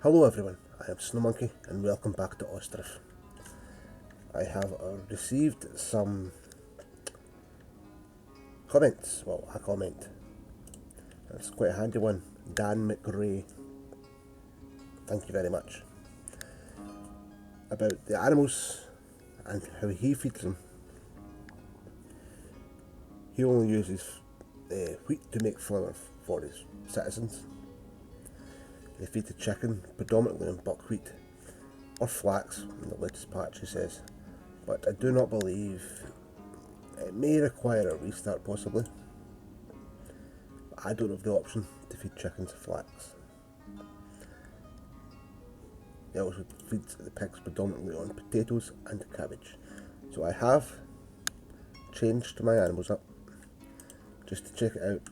Hello everyone, I am Snow Monkey and welcome back to Ostriv. I have received some comments, well a comment, it's quite a handy one, Dan McRae, thank you very much, about the animals and how he feeds them. He only uses wheat to make flour for his citizens. They feed the chicken predominantly on buckwheat or flax in the latest patch, he says, but I do not believe it may require a restart possibly. I don't have the option to feed chickens flax. He also feeds the pigs predominantly on potatoes and cabbage. So I have changed my animals up just to check it out.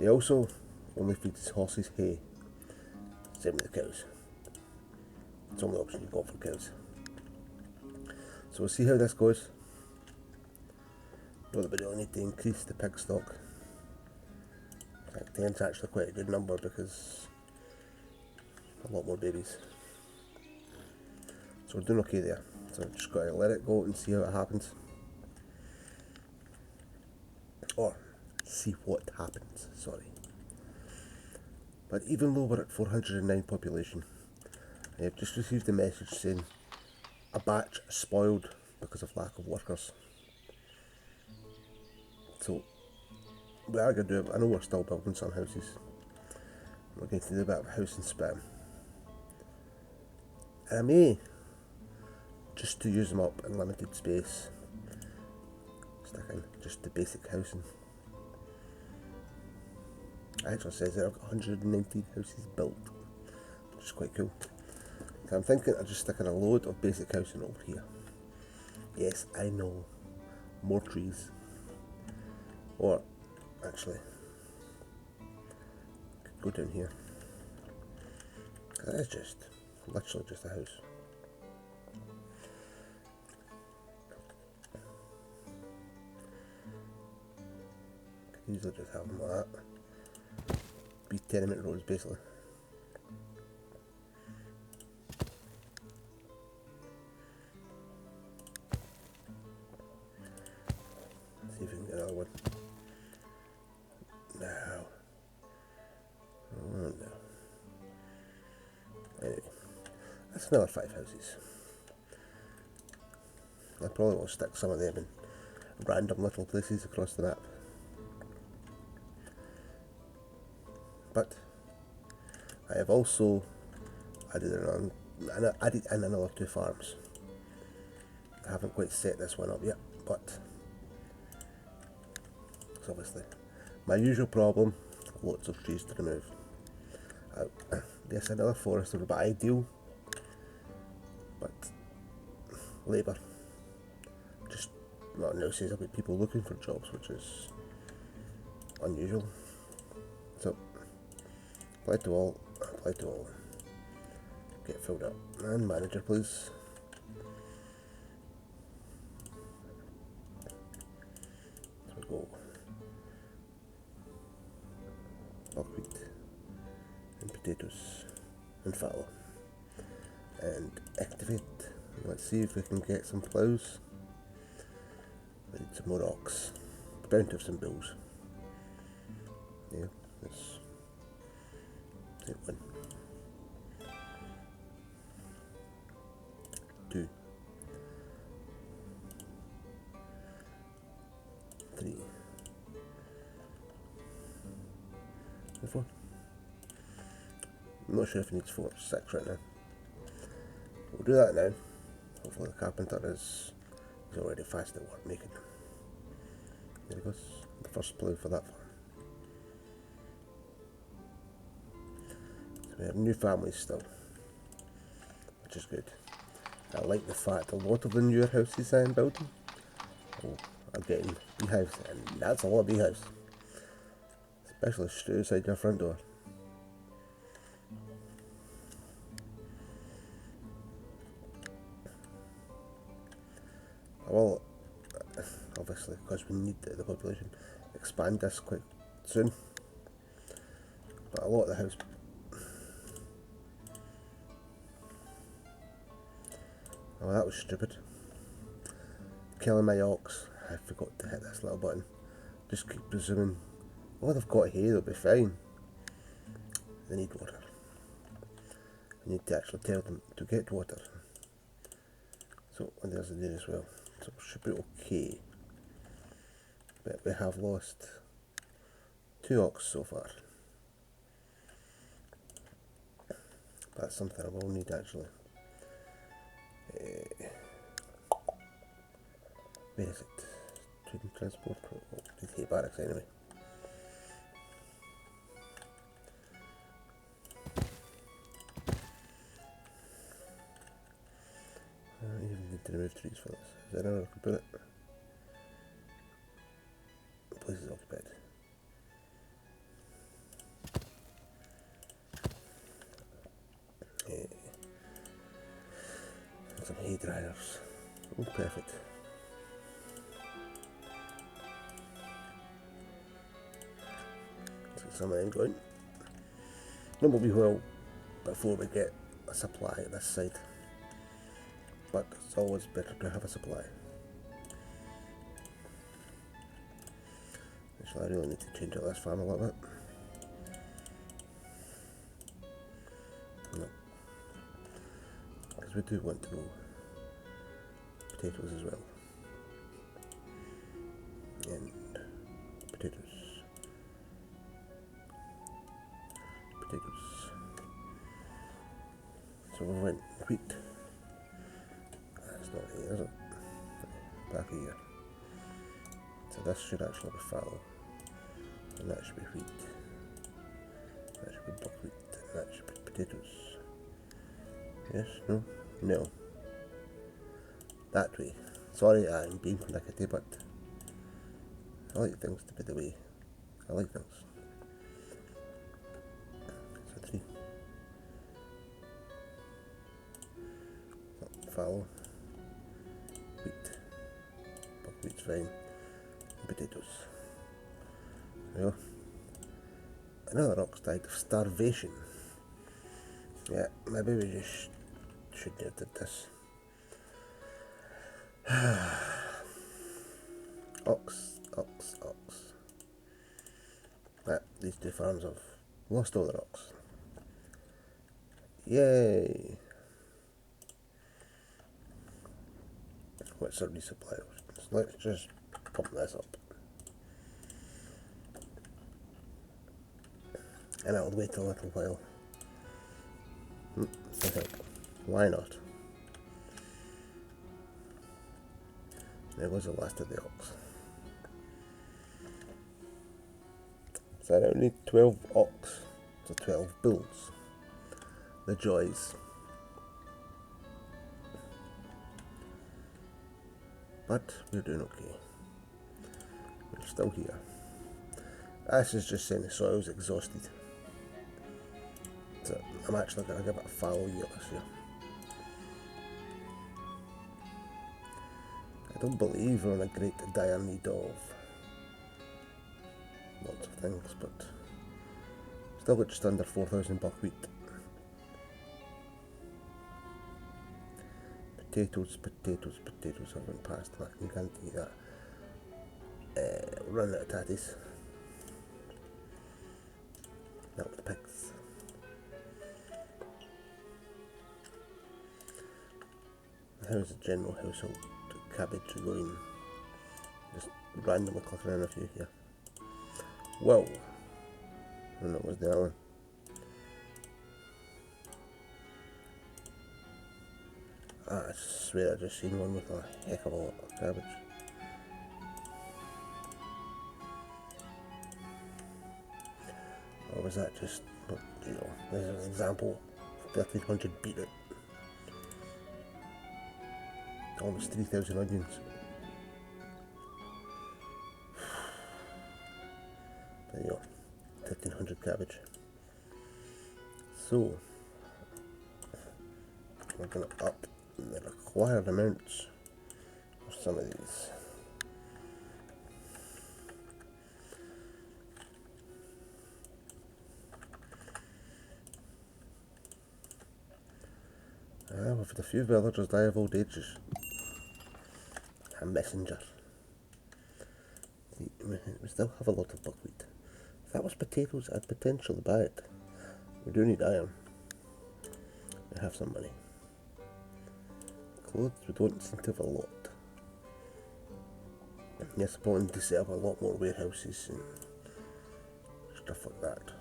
He also only feeds his horses hay. Same with the cows. It's the only option you've got for cows. So we'll see how this goes. Not that we really need to increase the pig stock. I think 10's actually quite a good number because a lot more babies. So we're doing okay there. So I've just got to let it go and see how it happens. Or see what happens, sorry. But even though we're at 409 population, I have just received a message saying a batch spoiled because of lack of workers. So we are going to do it. I know we're still building some houses. We're going to do a bit of a house and spam. And I may, just to use them up in limited space, stick in just the basic housing. It actually says that I've got 119 houses built, which is quite cool. So I'm thinking of just sticking a load of basic housing over here. Yes, I know, more trees. Or, actually, could go down here. That is just, literally just a house. Could easily just have them like that. Be tenement roads basically. Let's see if we can get another one. No. Oh no. Anyway, that's another 5 houses. I probably will stick some of them in random little places across the map. But I have also added in another 2 farms. I haven't quite set this one up yet, but it's obviously my usual problem, lots of trees to remove. Yes, another forester would be ideal, but labour. Just not now says about people looking for jobs, which is unusual. So apply to all, get filled up. And manager please. So we go buckwheat and potatoes and fallow. And activate. Let's see if we can get some ploughs. We need some more ox. We're bound to have some bills. Yeah, let's take 1, 2, 3, 4. I'm not sure if he needs 4 or 6 right now. We'll do that now. Hopefully the carpenter is already fast at work making them. There he goes, the first plough for that farm. So we have new families still, which is good. I like the fact a lot of the newer houses I am building are getting beehives, and that's a lot of beehives. Especially straight outside your front door. I will, obviously, because we need the population, expand this quite soon. But a lot of the house Oh, that was stupid. Killing my ox. I forgot to hit this little button. Just keep presuming. Oh, they've got hay, they'll be fine. They need water. I need to actually tell them to get water. So, and there's the deer as well. So it should be okay. But we have lost 2 ox so far. That's something I will need actually. Where is it? Student transport. Oh, these hay barracks anyway. I don't even need to remove trees for this. Is there anywhere I can put it? The place is occupied. And some hay dryers. Oh, perfect. Let's get some of them going. It will be well before we get a supply at this side. But it's always better to have a supply. Actually, I really need to change out this farm a little bit. No. Because we do want to grow potatoes as well. And potatoes. Potatoes. So we went wheat. That's not here, is it? Back here. So this should actually be fallow. And that should be wheat. That should be buckwheat. And that should be potatoes. Yes? No? No. That way. Sorry, I'm being pernickety, but I like things to be the way I like things. So 3. Fallow. Wheat. Buckwheat's fine. And potatoes. Well, another ox died of starvation. Yeah, maybe we just shouldn't have did this. Ox. Right, these 2 farms have lost all their ox. Yay! What's our resupply? Let's just pump this up. And I'll wait a little while. I think, why not? There was the last of the ox. So I don't need 12 ox, so 12 bulls. The joys. But we're doing okay. We're still here. This is just saying the soil's exhausted. So I'm actually going to give it a fallow year this year. I don't believe we're in a great dire need of lots of things, but still got just under 4,000 buckwheat. Potatoes have been passed, and I can guarantee that. We're running out of tatties. Not with the pigs. How's the general household cabbage going? Just randomly clicking in a few here. Whoa! And that was the other one. I swear I just seen one with a heck of a lot of cabbage. Or was that just, you know, this is an example, 1300 beetroot. Almost 3,000 onions. There you go, 1,300 cabbage. So, we're going to up the required amounts of some of these. We've had a few villagers die of old ages. A messenger. We still have a lot of buckwheat. If that was potatoes, I'd potentially buy it. We do need iron. We have some money. Clothes, we don't seem to have a lot. Yes, I'm wanting to set up a lot more warehouses and stuff like that.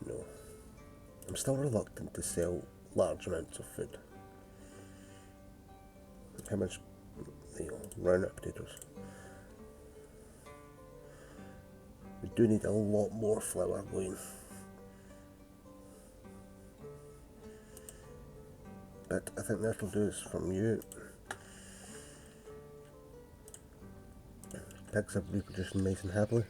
No. I'm still reluctant to sell large amounts of food. How much, round up potatoes. We do need a lot more flour going. But I think that'll do us from you. Pigs are reproducing nice and happily.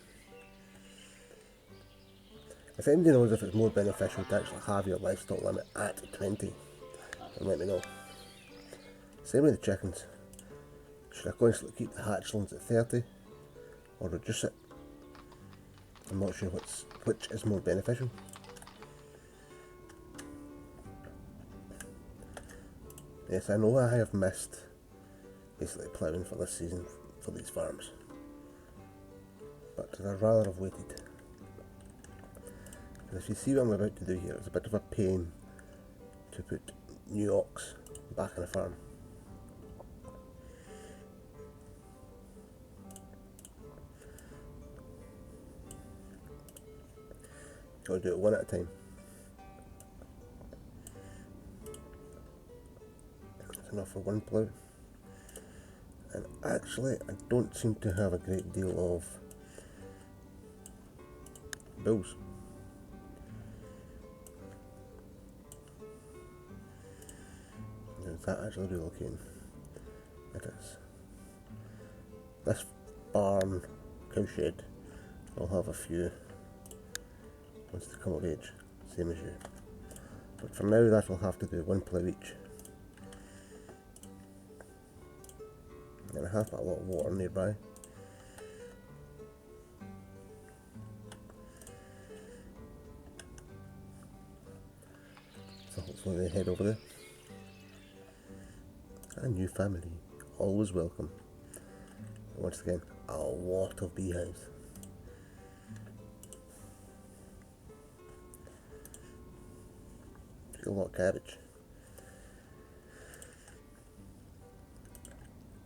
If anybody knows if it's more beneficial to actually have your livestock limit at 20, then let me know. Same with the chickens. Should I constantly keep the hatchlings at 30 or reduce it? I'm not sure which is more beneficial. Yes, I know I have missed basically ploughing for this season for these farms, but I'd rather have waited. And if you see what I'm about to do here, it's a bit of a pain to put new ox back in a farm. Gotta do it one at a time. That's enough for one plough. And actually, I don't seem to have a great deal of bills. Is that actually relocating? It is. This barn, cowshed, I'll have a few once they come of age, same as you. But for now, that will have to do one plough each. And I have got a lot of water nearby. So hopefully they head over there. A new family, always welcome. And once again, a lot of beehives. A lot of cabbage.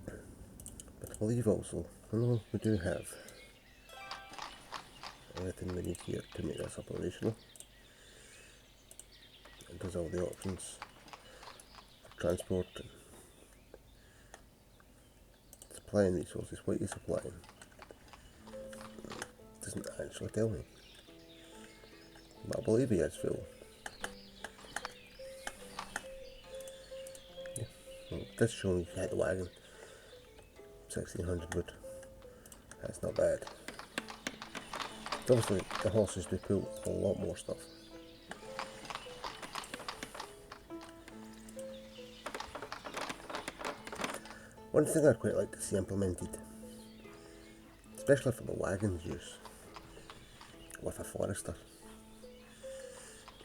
But I believe also, we do have everything we need here to make this operational. It does all the options for transport and supplying resources. What are you supplying? It doesn't actually tell me. But I believe he is full. This show you had the wagon. 1600 wood. That's not bad. Obviously the horses do pull a lot more stuff. One thing I'd quite like to see implemented, especially for the wagon's use, with a forester.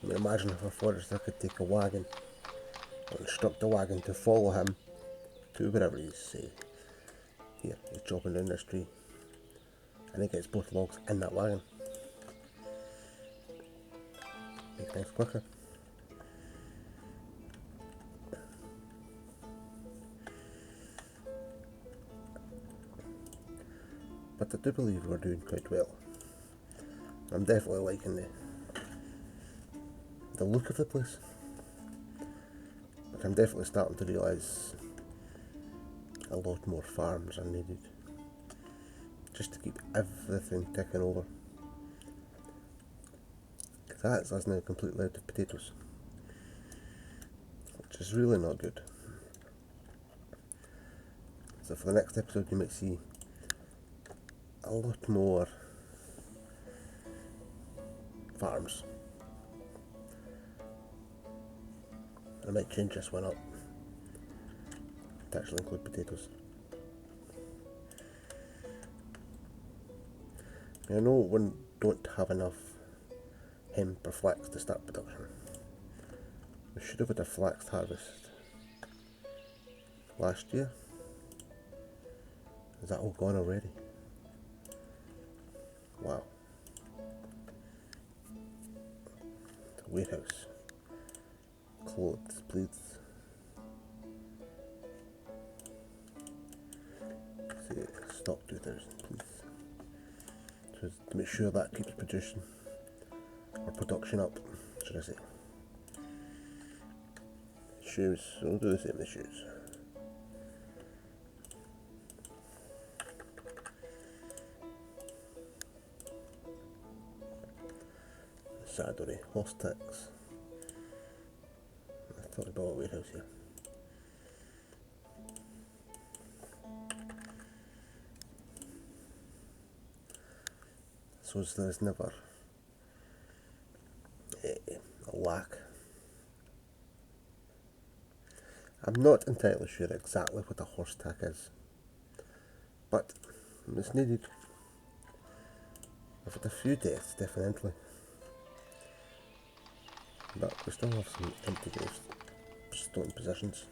I mean, imagine if a forester could take a wagon or instruct the wagon to follow him to wherever he's, say, here, he's chopping down this tree, and he gets both logs in that wagon. Make things quicker. But I do believe we're doing quite well. I'm definitely liking the look of the place. But I'm definitely starting to realise a lot more farms are needed just to keep everything ticking over. Because that's us now completely out of potatoes, which is really not good. So for the next episode you might see a lot more farms. I might change this one up to actually include potatoes. I know we don't have enough hemp or flax to start production. We should have had a flax harvest last year. Is that all gone already? Wow. The warehouse. Clothes, please. Say stock 2000, please. So to make sure that keeps producing, or production up, should I say. Shoes, so we'll do the same with the shoes. Saturday, horse tax. I thought about a warehouse here. So there's never a lack. I'm not entirely sure exactly what a horse tack is, but it's needed. I've had a few deaths, definitely, but we still have some empty graves, stone positions,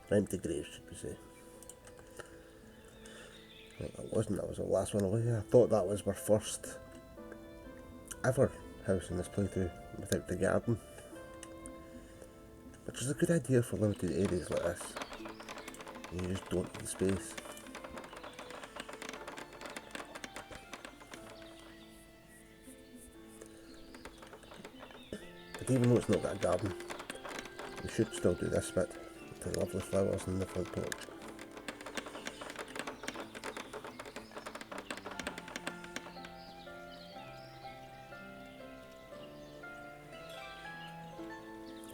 or empty graves should we say. Well, that wasn't, that was the last one over here. I thought that was our first ever house in this playthrough without the garden, which is a good idea for limited areas like this. You just don't need the space. But even though it's not got a garden, we should still do this bit with the lovely flowers in the front porch.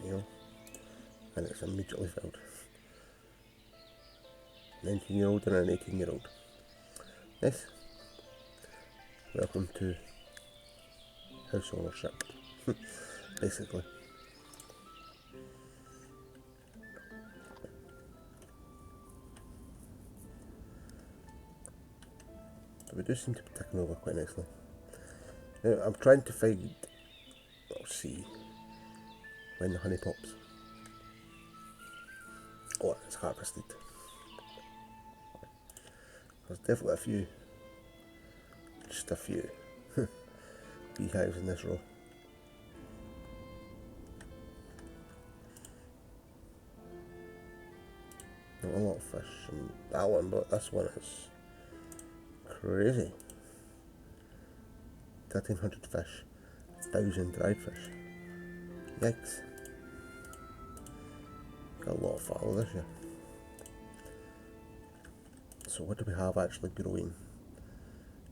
You know, and it's immediately filled. 19-year-old and an 18-year-old. Nice. Welcome to house ownership, basically. But we do seem to be ticking over quite nicely. Now, I'm trying to find, or see, when the honey pops, or it's harvested. There's definitely a few, just a few, beehives in this row. Not a lot of fish in that one, but this one is crazy. 1300 fish, 1000 dried fish. Yikes. Got a lot of fallow this year. So what do we have actually growing?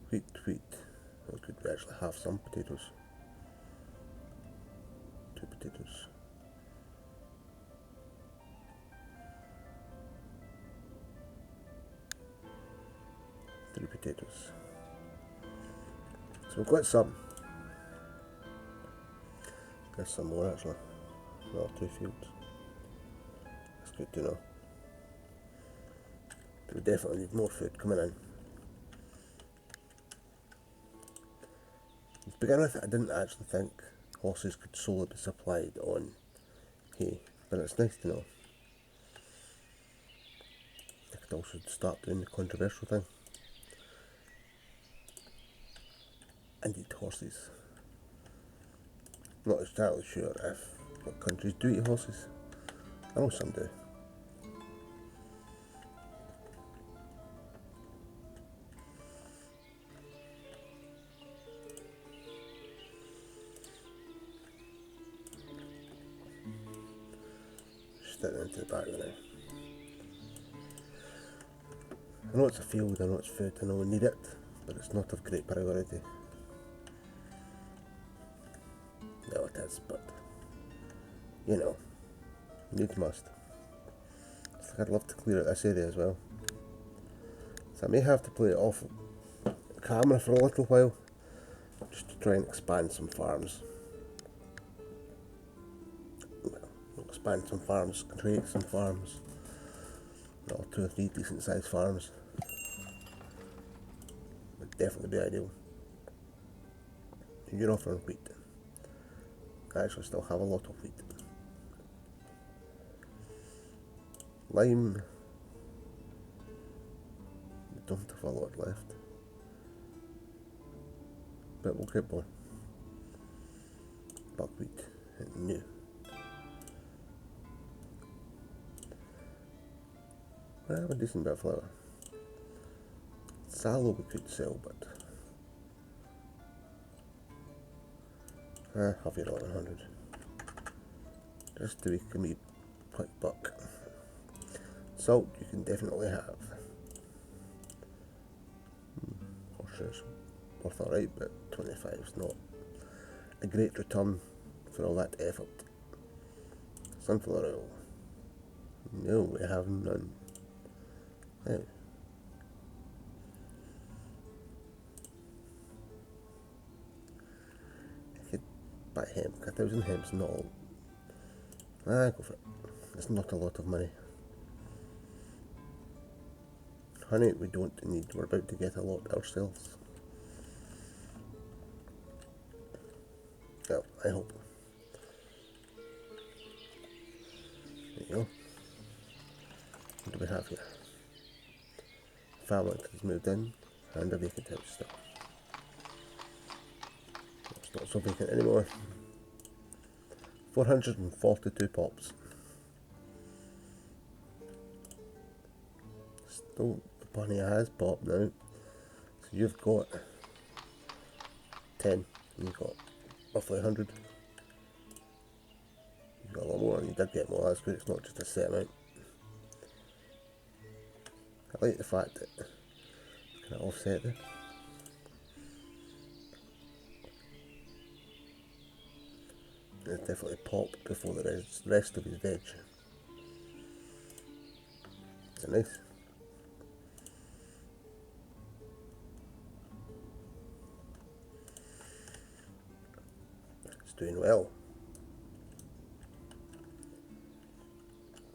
Wheat. Well, could we actually have some potatoes? 2 potatoes. 3 potatoes. So we've got some. There's some more actually. Well, 2 fields. That's good to know. But we definitely need more food coming in. To begin with, I didn't actually think horses could solely be supplied on hay, but it's nice to know. I could also start doing the controversial thing and eat horses. I'm not entirely sure if what countries do eat horses. I know some do. Just into the back now. I know it's a field, I know it's food, I know we need it, but it's not of great priority. No, it is, but you know, need must. I'd love to clear out this area as well. So I may have to play it off camera for a little while, just to try and expand some farms. Well, expand some farms, create some farms. Well, 2 or 3 decent sized farms would definitely be ideal. You're offering wheat. I actually still have a lot of wheat. Lime, we don't have a lot left, but we'll get more. Buckwheat and new. I have a decent bit of flour. Sallow we could sell, but have your 1100 just to make me quick buck. Salt you can definitely have. Horses worth alright, but 25 is not a great return for all that effort. Sunflower oil. No, we have none. Now, I could buy hemp. 1,000 hemp's not all. Go for it. It's not a lot of money. Honey we don't need. We're about to get a lot ourselves. Well, I hope. There you go. What do we have here? Family has moved in and a vacant house still. It's not so vacant anymore. 442 pops. Still, the bunny has popped now. So you've got 10 and you've got roughly 100. You've got a lot more and you did get more, that's good, it's not just a set amount. I like the fact that it's kind of offset there. It's definitely popped before the rest of his veg. Is it nice? It's doing well.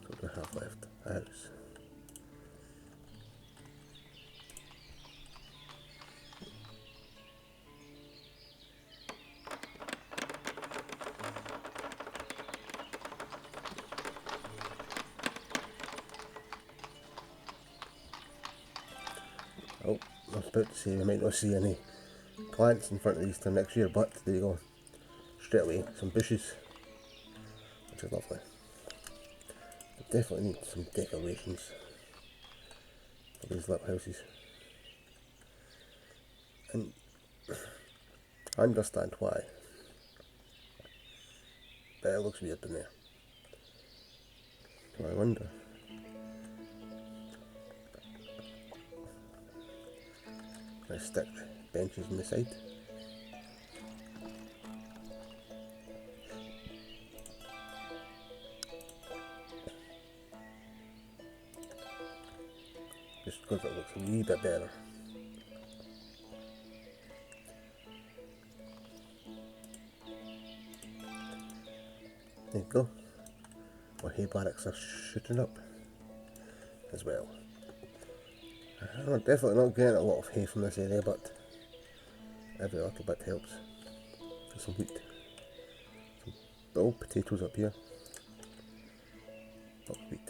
What do we have left? A house. Oh, I was about to say we might not see any plants in front of these till next year, but there you go. Straight away, some bushes, which is lovely. We definitely need some decorations for these little houses. And I understand why, but it looks weird in there. So I wonder. I stick benches on the side. Just because it looks a wee bit better. There you go. Our hay barracks are shooting up as well. I'm definitely not getting a lot of hay from this area, but every little bit helps. There's some wheat. Some little potatoes up here. Wheat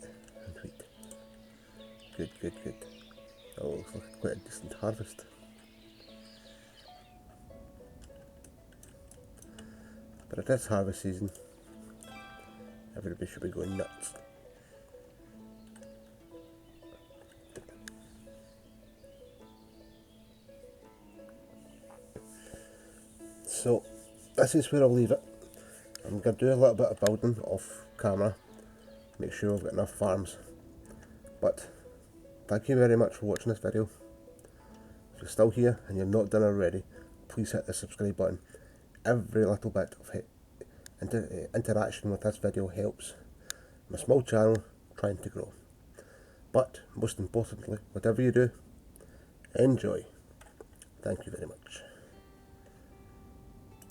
and wheat. Good, good, good. That looks like quite a decent harvest. But it is harvest season. Everybody should be going nuts. So this is where I'll leave it. I'm going to do a little bit of building off camera, make sure I've got enough farms. But thank you very much for watching this video. If you're still here and you're not done already, please hit the subscribe button. Every little bit of interaction with this video helps my small channel trying to grow. But most importantly, whatever you do, enjoy. Thank you very much.